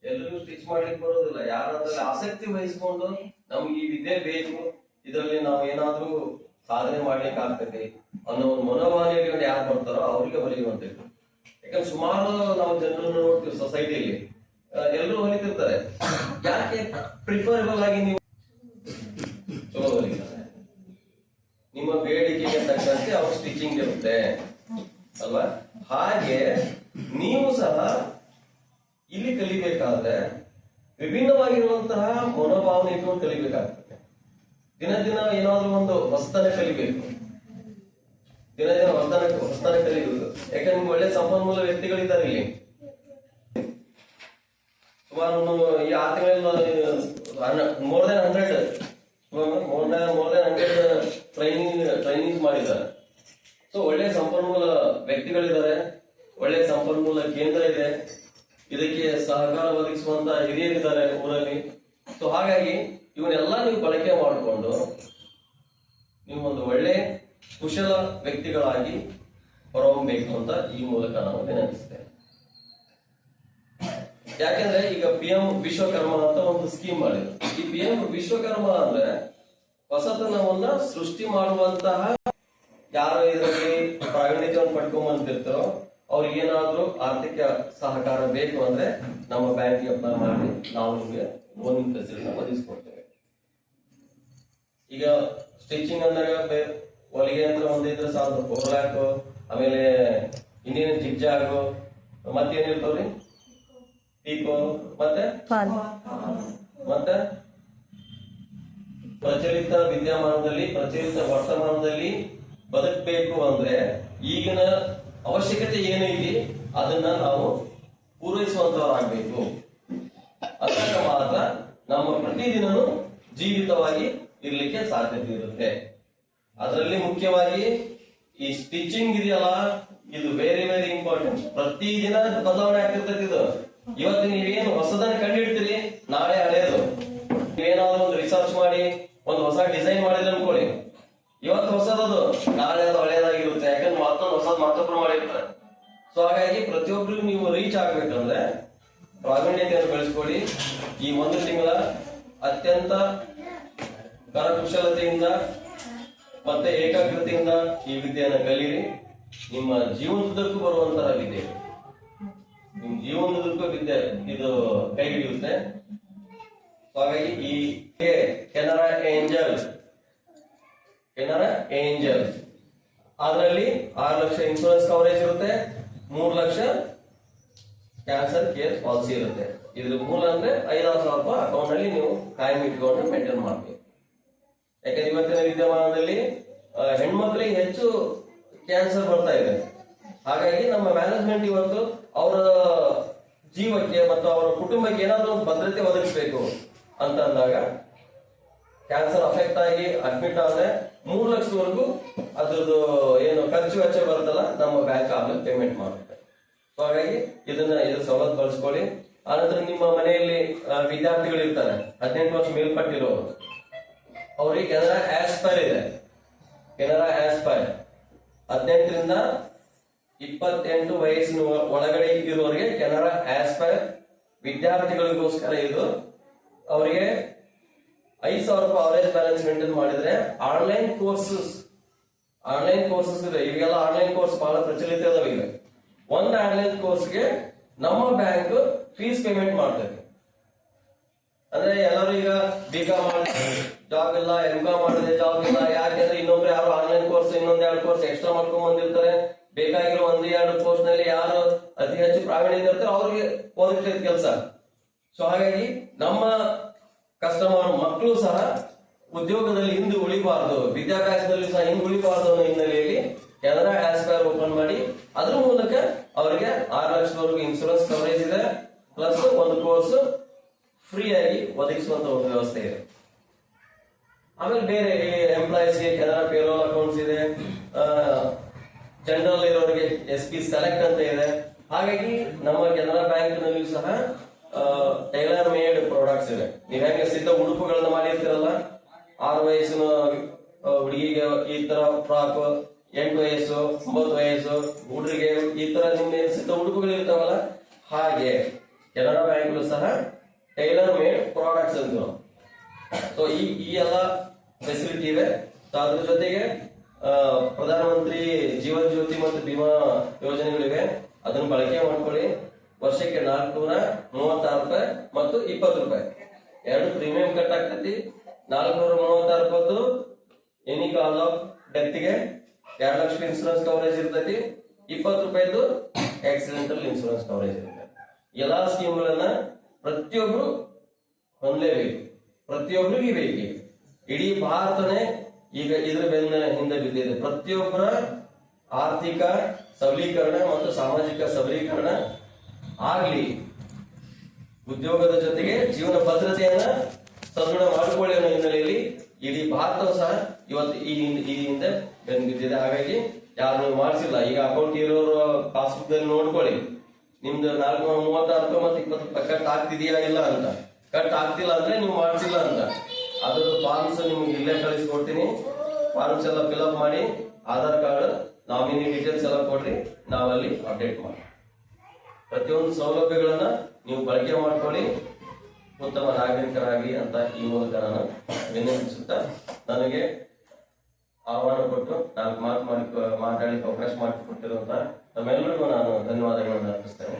ಎಲ್ಲರಿಗೂ ಸ್ಟಿಚ್ ಮಾಡ್ಲಿಕ್ಕೆ ಬರೋದಿಲ್ಲ. ಯಾರಾದ್ರಲ್ಲಿ ಆಸಕ್ತಿ ವಹಿಸ್ಕೊಂಡು ನಮ್ಗೆ ಈ ವಿದ್ಯೆ ಬೇಕು, ಇದರಲ್ಲಿ ನಾವು ಏನಾದ್ರೂ ಸಾಧನೆ ಮಾಡ್ಲಿಕ್ಕೆ ಆಗ್ತದೆ ಅನ್ನೋ ಒಂದು ಮನೋಭಾವನೆಯಲ್ಲಿ ಯಾರು ಬರ್ತಾರೋ ಅವ್ರಿಗೆ ಹೊಲಿಯುವಂತದ್ದು. ಯಾಕಂದ್ರೆ ಸುಮಾರು ನಾವು ಜನರನ್ನು ನೋಡ್ತೀವಿ ಸೊಸೈಟಿಯಲ್ಲಿ, ಎಲ್ಲರೂ ಹೊಲಿತಿರ್ತಾರೆ. ಯಾಕೆ ಪ್ರಿಫರಬಲ್ ಆಗಿ ನೀವು ಚಲೋ ಹೊಲಿತಾರೆ, ನಿಮ್ಮ ಬೇಡಿಕೆಗೆ ತಕ್ಕಂತೆ ಅವ್ರ ಸ್ಟಿಚಿಂಗ್ ಇರುತ್ತೆ ಅಲ್ವಾ? ಹಾಗೆ ನೀವು ಸಹ ಇಲ್ಲಿ ಕಲಿಬೇಕಾದ್ರೆ ವಿಭಿನ್ನವಾಗಿರುವಂತಹ ಮನೋಭಾವನೆ ಇಟ್ಕೊಂಡು ಕಲಿಬೇಕಾಗ್ತದೆ. ದಿನ ದಿನ ಏನಾದ್ರೂ ಒಂದು ಹೊಸತನ ಕಲಿಬೇಕು, ದಿನ ದಿನ ಹೊಸತನ ಕಲಿಬೇಕು. ಯಾಕಂದ್ರೆ ನಿಮ್ಗೆ ಒಳ್ಳೆ ಸಂಪನ್ಮೂಲ ವ್ಯಕ್ತಿಗಳಿದ್ದಾರೆ ಇಲ್ಲಿ. ಸುಮಾರು ಈ 6 ತಿಂಗಳಲ್ಲಿ ಮೋರ್ ದೆನ್ 100 ಟ್ರೈನಿಂಗ್ ಮಾಡಿದ್ದಾರೆ. ಸೊ ಒಳ್ಳೆ ಸಂಪನ್ಮೂಲ ವ್ಯಕ್ತಿಗಳಿದ್ದಾರೆ, ಒಳ್ಳೆ ಸಂಪನ್ಮೂಲ ಕೇಂದ್ರ ಇದೆ, ಇದಕ್ಕೆ ಸಹಕಾರ ಒದಗಿಸುವಂತ ಹಿರಿಯರಿದ್ದಾರೆ ಊರಲ್ಲಿ. ಸೊ ಹಾಗಾಗಿ ಇವನ್ನೆಲ್ಲ ನೀವು ಬಳಕೆ ಮಾಡಿಕೊಂಡು ನೀವು ಒಂದು ಒಳ್ಳೆ ಕುಶಲ ವ್ಯಕ್ತಿಗಳಾಗಿ ಹೊರಹೊಮ್ಮಬೇಕು ಅಂತ ಈ ಮೂಲಕ ನಾವು ವಿನಂತಿಸ್ತೇವೆ. ಯಾಕೆಂದ್ರೆ ಈಗ PM ವಿಶ್ವಕರ್ಮ ಅಂತ ಒಂದು ಸ್ಕೀಮ್ ಮಾಡಿದ್ರು. ಈ PM ವಿಶ್ವಕರ್ಮ ಅಂದ್ರೆ ಹೊಸತನವನ್ನ ಸೃಷ್ಟಿ ಮಾಡುವಂತಹ ಯಾರು ಇದರಲ್ಲಿ ಪ್ರಾವೀಣ್ಯತೆಯನ್ನು ಪಡ್ಕೊಂಡ್ಬಂದಿರ್ತಾರೋ ಅವ್ರಿಗೆ ಏನಾದ್ರೂ ಆರ್ಥಿಕ ಸಹಕಾರ ಬೇಕು ಅಂದ್ರೆ ನಮ್ಮ ಬ್ಯಾಂಕ್ಗೆ ಅಪ್ಲೈ ಮಾಡಿ ನಾವು ನಿಮಗೆ ಲೋನ್ ಫೆಸಿಲಿಟಿ ಒದಗಿಸ್ಕೊಡ್ತೇವೆ. ಈಗ ಸ್ಟಿಚಿಂಗ್ ಅಂದಾಗ ಹೊಲಿಗೆ ಅಂದ್ರೆ ಒಂದಿದ್ರೆ ಸಾಕು, 4 ಲ್ಯಾಕ್, ಆಮೇಲೆ ಇನ್ನೇನು ಜಿಗ್ಜಾಗು, ಮತ್ತೇನಿರ್ತಾವ್ರಿ ಪೀಕೋ, ಮತ್ತೆ ಪ್ರಚಲಿತ ವಿದ್ಯಮಾನದಲ್ಲಿ, ಪ್ರಚಲಿತ ವರ್ತಮಾನದಲ್ಲಿ ಬದುಕಬೇಕು ಅಂದ್ರೆ ಈಗಿನ ಅವಶ್ಯಕತೆ ಏನೈತಿ ಅದನ್ನ ನಾವು ಪೂರೈಸುವಂತವರಾಗಬೇಕು. ಅದಕ್ಕೆ ಮಾತ್ರ ನಮ್ಮ ಪ್ರತಿದಿನನೂ ಜೀವಿತವಾಗಿ ಇರ್ಲಿಕ್ಕೆ ಸಾಧ್ಯತೆ ಇರುತ್ತೆ. ಅದರಲ್ಲಿ ಮುಖ್ಯವಾಗಿ ಈ ಸ್ಟಿಚಿಂಗ್ ಇದೆಯಲ್ಲ, ಇದು ವೆರಿ ವೆರಿ ಇಂಪಾರ್ಟೆಂಟ್. ಪ್ರತಿದಿನ ಬದಲಾವಣೆ ಆಗ್ತಿರ್ತೈತಿ. ಇದು ಇವತ್ತು ನೀವೇನು ಹೊಸದನ್ನ ಕಂಡಿಡ್ತೀರಿ, ನಾಳೆ ಹಳೆಯದು. ನೀವೇನಾದ್ರೂ ಒಂದು ರಿಸರ್ಚ್ ಮಾಡಿ ಒಂದು ಹೊಸ ಡಿಸೈನ್ ಮಾಡಿದ್ರೆ ಅನ್ಕೊಳ್ಳಿ, ಇವತ್ತು ಹೊಸದದು, ನಾಳೆ ಅದು ಹಳೆಯದಾಗಿರುತ್ತೆ. ಯಾಕಂದ್ರೆ ಮತ್ತೊಬ್ರು ಮಾಡಿರ್ತಾರೆ. ಸೊ ಹಾಗಾಗಿ ಪ್ರತಿಯೊಬ್ಬರಿಗೂ ನೀವು ರೀಚ್ ಆಗ್ಬೇಕಂದ್ರೆ ಪ್ರಾವೀಣ್ಯತೆಯನ್ನು ಬೆಳೆಸ್ಕೊಳ್ಳಿ. ಈ 1 ತಿಂಗಳ ಅತ್ಯಂತ ಕರಕುಶಲತೆಯಿಂದ ಮತ್ತೆ ಏಕಾಗ್ರತೆಯಿಂದ ಈ ವಿದ್ಯೆಯನ್ನು ಕಲೀರಿ. ನಿಮ್ಮ ಜೀವನದುದ್ದಕ್ಕೂ ಬರುವಂತಹ ವಿದ್ಯೆ, ನಿಮ್ಮ ಜೀವನದುದ್ದಕ್ಕೂ ವಿದ್ಯೆ ಇದು ಕೈ ಹಿಡಿಯುತ್ತೆ. ಹಾಗಾಗಿ ಈ ಕೆನರಾ ಏಂಜಲ್ಸ್ ಅದರಲ್ಲಿ 6 ಲಕ್ಷ ಇನ್ಶೂರೆನ್ಸ್ ಕವರೇಜ್ ಇರುತ್ತೆ, 3 ಲಕ್ಷ ಕ್ಯಾನ್ಸರ್ ಕೇರ್ ಪಾಲಿಸಿ ಇರುತ್ತೆ. ಇದ್ರ ಮೂಲ ಅಂದ್ರೆ 5,000 ರೂಪಾಯಿ ಅಕೌಂಟ್ ನಲ್ಲಿ ನೀವು ಕಾಯಂ ಇಟ್ಕೊಂಡು ಮೇಂಟೈನ್ ಮಾಡಬೇಕು. ಯಾಕಂದ್ರೆ ಇವತ್ತಿನ ವಿದ್ಯಮಾನದಲ್ಲಿ ಹೆಣ್ಮಕ್ಳಿಗೆ ಹೆಚ್ಚು ಕ್ಯಾನ್ಸರ್ ಬರ್ತಾ ಇದೆ. ಹಾಗಾಗಿ ನಮ್ಮ ಮ್ಯಾನೇಜ್ಮೆಂಟ್ ಇವತ್ತು ಅವರ ಜೀವಕ್ಕೆ ಮತ್ತು ಅವರ ಕುಟುಂಬಕ್ಕೆ ಏನಾದ್ರೂ ಒಂದು ಭದ್ರತೆ ಒದಗಿಸಬೇಕು ಅಂತ ಅಂದಾಗ ಕ್ಯಾನ್ಸರ್ ಅಫೆಕ್ಟ್ ಆಗಿ ಅಡ್ಮಿಟ್ ಆದ್ರೆ 3 ಲಕ್ಷದವರೆಗೂ ಅದ್ರದ್ದು ಏನು ಖರ್ಚು ವೆಚ್ಚ ಬರುತ್ತಲ್ಲ ನಮ್ಮ ಬ್ಯಾಂಕ್ ಆಮೇಲೆ ಪೇಮೆಂಟ್ ಮಾಡುತ್ತೆ. ಸೊ ಹಾಗಾಗಿ ಇದು ಸವಲತ್ತು ಬಳಸ್ಕೊಳ್ಳಿ. ಆನಂತರ ನಿಮ್ಮ ಮನೆಯಲ್ಲಿ ವಿದ್ಯಾರ್ಥಿಗಳು ಇರ್ತಾರೆ, 18 ವರ್ಷ ಮೇಲ್ಪಟ್ಟಿರೋರು, ಅವ್ರಿಗೆ ಕೆನರಾ ಆಸ್ಪೈರ್ ಇದೆ. ಕೆನರಾ ಆಸ್ಪೈರ್ 18ರಿಂದ 28 ವಯಸ್ಸಿನ ಒಳಗಡೆ ಇರೋರಿಗೆ ಕೆನರಾ ಆಸ್ಪೈರ್ ವಿದ್ಯಾರ್ಥಿಗಳಿಗೋಸ್ಕರ ಇದು. ಅವರಿಗೆ 5,000 ರೂಪಾಯಿ ಅವರೇಜ್ ಬ್ಯಾಲೆನ್ಸ್ ಮೇಂಟೈನ್ ಮಾಡಿದ್ರೆ ಆನ್ಲೈನ್ ಕೋರ್ಸಸ್ ಇದೆ. ಈಗೆಲ್ಲ ಆನ್ಲೈನ್ ಕೋರ್ಸ್ ಬಹಳ ಪ್ರಚಲಿತ ಇದಾವೆ. ಈಗ ಒಂದು ಆನ್ಲೈನ್ ಕೋರ್ಸ್ಗೆ ನಮ್ಮ ಬ್ಯಾಂಕ್ ಫೀಸ್ ಪೇಮೆಂಟ್ ಮಾಡ್ತದೆ. ಅಂದ್ರೆ ಎಲ್ಲರೂ ಈಗ B.Com ಜಾಬ್ ಇಲ್ಲ, M.Com ಮಾಡಿದ್ರೆ ಜಾಬ್ ಇಲ್ಲ. ಯಾಕೆಂದ್ರೆ ಇನ್ನೊಬ್ರು ಯಾರು ಆನ್ಲೈನ್ ಕೋರ್ಸ್ ಇನ್ನೊಂದ್ 2 ಕೋರ್ಸ್ ಎಕ್ಸ್ಟ್ರಾ ಮಾಡ್ಕೊಂಡ್ ಬಂದಿರ್ತಾರೆ. ಬೇಕಾಗಿರೋ 1-2 ಕೋರ್ಸ್ ನಲ್ಲಿ ಯಾರು ಅತಿ ಹೆಚ್ಚು ಪ್ರಾವೀಣ್ಯ ಇರ್ತಾರೆ ಅವ್ರಿಗೆ ಓದಿರ್ತೈತೆ ಕೆಲಸ. ಸೊ ಹಾಗಾಗಿ ನಮ್ಮ ಕಸ್ಟಮರ್ ಮಕ್ಕಳು ಸಹ ಉದ್ಯೋಗದಲ್ಲಿ ಹಿಂದೆ ಉಳಿಬಾರ್ದು, ವಿದ್ಯಾಭ್ಯಾಸದಲ್ಲಿ ಸಹ ಹಿಂದೆ ಉಳಿಬಾರ್ದು ಅನ್ನೋ ಹಿನ್ನೆಲೆಯಲ್ಲಿ ಕೆನರಾ ಆಸ್ಪೈರ್ ಓಪನ್ ಮಾಡಿ ಅದ್ರ ಮೂಲಕ ಅವರಿಗೆ 6 ಲಕ್ಷದವರೆಗೂ ಇನ್ಶೂರೆನ್ಸ್ ಕವರೇಜ್ ಇದೆ, ಪ್ಲಸ್ ಒಂದು ಕೋರ್ಸ್ ಫ್ರೀ ಆಗಿ ಒದಗಿಸುವಂತ ಒಂದು ವ್ಯವಸ್ಥೆ ಇದೆ. ಆಮೇಲೆ ಬೇರೆ ಎಂಪ್ಲಾಯೀಸ್ಗೆ ಕೆನರಾ ಪೇರೋಲ್ ಅಕೌಂಟ್ಸ್ ಇದೆ, ಜನರಲ್ ಇರೋರಿಗೆ SP ಸೆಲೆಕ್ಟ್ ಅಂತ ಇದೆ. ಹಾಗಾಗಿ ನಮ್ಮ ಕೆನರಾ ಬ್ಯಾಂಕ್ ನಲ್ಲಿ ಸಹ ಟೈಲರ್ ಮೇಡ್ ಪ್ರಾಡಕ್ಟ್ಸ್ ಇದೆ. ನೀವ್ ಹೆಂಗೆ ಸಿದ್ಧ ಉಡುಪುಗಳನ್ನ ಮಾಡಿರ್ತೀರಲ್ಲ, 6 ವಯಸ್ಸಿನ ಹುಡುಗಿಗೆ ಈ ತರ ಫ್ರಾಕ್, 8 ವಯಸ್ಸು 9 ವಯಸ್ಸು ಹುಡುಗರಿಗೆ ಈ ತರ ನಿಮ್ಮ ಸಿದ್ಧ ಉಡುಪುಗಳು ಇರ್ತಾವಲ್ಲ, ಹಾಗೆ ಕೆನರಾ ಬ್ಯಾಂಕ್ ಸಹ ಟೈಲರ್ ಮೇಡ್ ಪ್ರಾಡಕ್ಟ್ಸ್ ಅಂತ. ಸೊ ಈ ಎಲ್ಲ ಫೆಸಿಲಿಟಿ ಇದೆ. ಸೊ ಅದ್ರ ಜೊತೆಗೆ ಪ್ರಧಾನಮಂತ್ರಿ ಜೀವನ್ ಜ್ಯೋತಿ ಮತ್ತು ಬಿಮಾ ಯೋಜನೆಗಳಿವೆ, ಅದನ್ನ ಬಳಕೆ ಮಾಡ್ಕೊಳ್ಳಿ. ವರ್ಷಕ್ಕೆ 436 ರೂಪಾಯಿ ಮತ್ತು 20 ರೂಪಾಯಿ ಎರಡು ಪ್ರೀಮಿಯಂ ಕಟ್ ಆಗ್ತೈತಿ. 436 ರೂಪಾಯಿ ಎನಿ ಕಾಸ್ ಆಫ್ ಡೆತ್ಗೆ 2 ಲಕ್ಷ ಇನ್ಸೂರೆನ್ಸ್ ಕವರೇಜ್ ಇರ್ತೈತಿ. 20 ರೂಪಾಯಿದು ಆಕ್ಸಿಡೆಂಟಲ್ ಇನ್ಸೂರೆನ್ಸ್ ಕವರೇಜ್ ಇರುತ್ತೆ. ಎಲ್ಲಾ ಸ್ಕೀಮ್ಗಳನ್ನ ಪ್ರತಿಯೊಬ್ರು ಹೊಂದಲೇಬೇಕು, ಪ್ರತಿಯೊಬ್ಬರಿಗೆ ಬೇಕು. ಇಡೀ ಭಾರತನೇ ಈಗ ಇದ್ರ ಬೆನ್ನ ಹಿಂದೆ ಬಿದ್ದಿದೆ. ಪ್ರತಿಯೊಬ್ಬರ ಆರ್ಥಿಕ ಸಬಲೀಕರಣ ಮತ್ತು ಸಾಮಾಜಿಕ ಸಬಲೀಕರಣ ಆಗ್ಲಿ, ಉದ್ಯೋಗದ ಜೊತೆಗೆ ಜೀವನ ಭದ್ರತೆಯನ್ನ ಸದೃಢ ಮಾಡಿಕೊಳ್ಳಿ ಅನ್ನೋ ಹಿನ್ನೆಲೆಯಲ್ಲಿ ಇಡೀ ಭಾರತವು ಸಹ ಇವತ್ತು ಈ ಹಿಂದೆ ಬೆನ್ನು ಬಿದ್ದಿದೆ. ಹಾಗಾಗಿ ಯಾರು ನೀವು ಮಾಡಿಸಿಲ್ಲ, ಈಗ ಅಕೌಂಟ್ ಇರೋರು ಪಾಸ್ಬುಕ್ ದಲ್ಲಿ ನೋಡ್ಕೊಳ್ಳಿ, ನಿಮ್ದು 436 ರೂಪಾಯಿ ಮತ್ತು 20 ರೂಪಾಯಿ ಕಟ್ ಆಗ್ತಿದೆಯಾ ಇಲ್ಲ ಅಂತ. ಕಟ್ ಆಗ್ತಿಲ್ಲ ಅಂದ್ರೆ ನೀವು ಮಾಡಿಸಿಲ್ಲ ಅಂತ. ಅದ್ರದ್ದು ಫಾರ್ಮ್ಸ್ ನಿಮ್ಗೆ ಇಲ್ಲೇ ಕಳಿಸ್ಕೊಡ್ತೀನಿ. ಫಾರ್ಮ್ಸ್ ಎಲ್ಲ ಫಿಲ್ಅಪ್ ಮಾಡಿ, ಆಧಾರ್ ಕಾರ್ಡ್, ನಾಮಿನಿ ಡೀಟೇಲ್ಸ್ ಎಲ್ಲ ಕೊಡ್ರಿ, ನಾವಲ್ಲಿ ಅಪ್ಡೇಟ್ ಮಾಡಿ. ಪ್ರತಿಯೊಂದು ಸೌಲಭ್ಯಗಳನ್ನ ನೀವು ಬಳಕೆ ಮಾಡ್ಕೊಳ್ಳಿ, ಉತ್ತಮ ನಾಗರಿಕರಾಗಿ ಅಂತ ಈ ಮೂಲಕ ನಾನು ವಿನಂತಿಸುತ್ತಾ, ನನಗೆ ಆಹ್ವಾನ ಕೊಟ್ಟು ನಾನು ಮಾತಾಡಲಿಕ್ಕೆ ಅವಕಾಶ ಮಾಡಿಕೊಟ್ಟಿರುವಂತಹ ನಮ್ಮೆಲ್ಲರಿಗೂ ನಾನು ಧನ್ಯವಾದಗಳನ್ನು ಅರ್ಪಿಸ್ತೇನೆ.